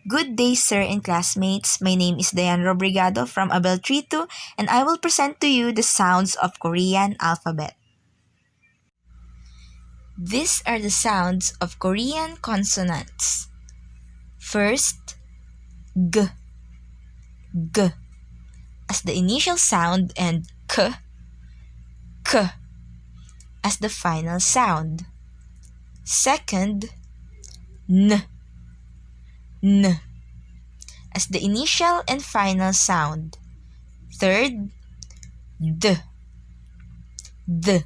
Good day, sir and classmates. My name is Diane Robrigado from Abel 32, and I will present to you the sounds of Korean alphabet. These are the sounds of Korean consonants. First, G, G, as the initial sound, and K, K, as the final sound. Second, N, N, as the initial and final sound. Third, D, D,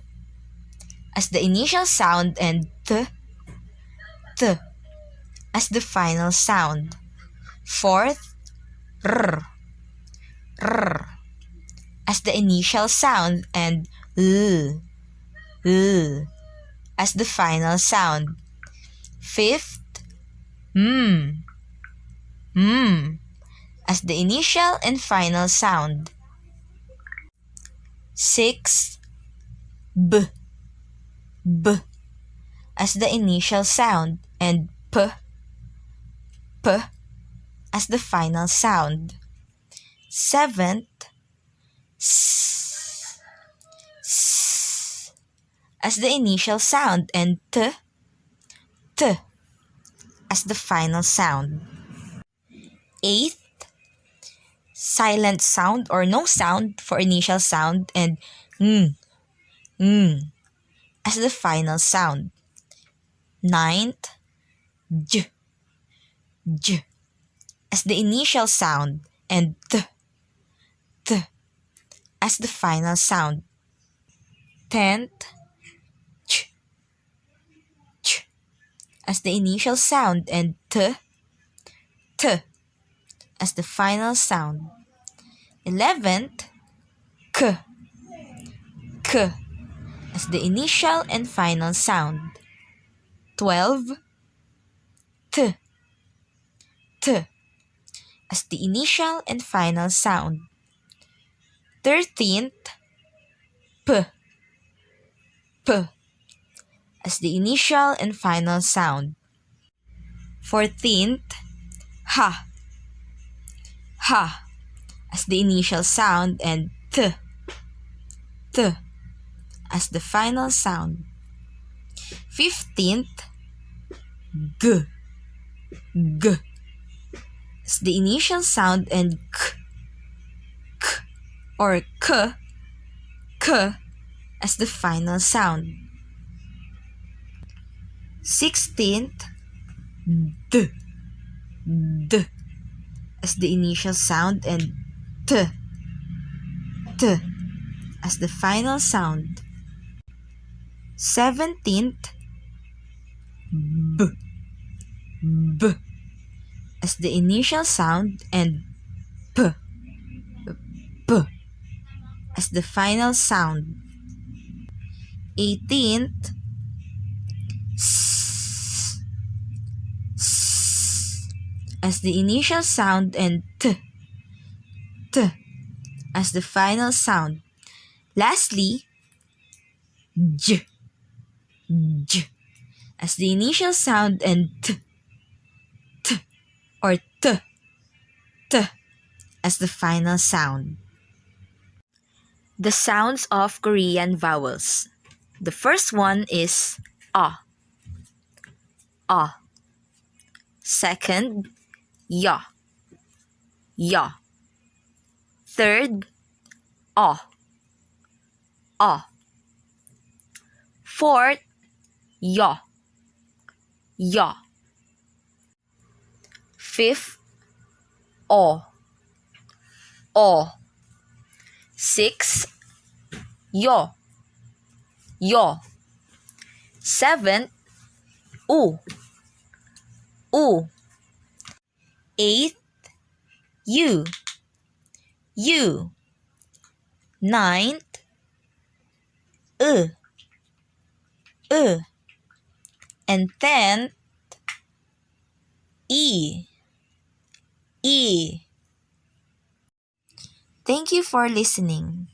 as the initial sound, and T, T, as the final sound. Fourth, R, R, as the initial sound, and L, L, as the final sound. Fifth, M, M, as the initial and final sound. Sixth, B, B, as the initial sound, and P, P, as the final sound. Seventh, S, S, as the initial sound, and T, T, as the final sound. Eighth, silent sound or no sound for initial sound, and Ng, Ng, as the final sound. Ninth, J, J, as the initial sound, and T, T, as the final sound. 10th, Ch, Ch, as the initial sound, and T, T, as the final sound. 11th, K, K, as the initial and final sound. 12, T, T, as the initial and final sound. 13th, P, P, as the initial and final sound. 14th, H, H, as the initial sound, and T, T, as the final sound. 15th, G, G, as the initial sound, and K, K, or K, K, as the final sound. 16th, D, D, as the initial sound, and T, T, as the final sound. 17th, B, B, as the initial sound, and P, P, as the final sound. 18th, S, S, as the initial sound, and T, T, as the final sound. Lastly, J, J, as the initial sound, and T, T, or T, T, as the final sound. The sounds of Korean vowels. The first one is A, A. Second, Ya, Ya. Third, A, A. Fourth, Ya, Ya. Fifth, O, O. Sixth, Yo, Yo. Seventh, U, U. Eighth, U, U. Ninth, and 10th, E, E. Thank you for listening.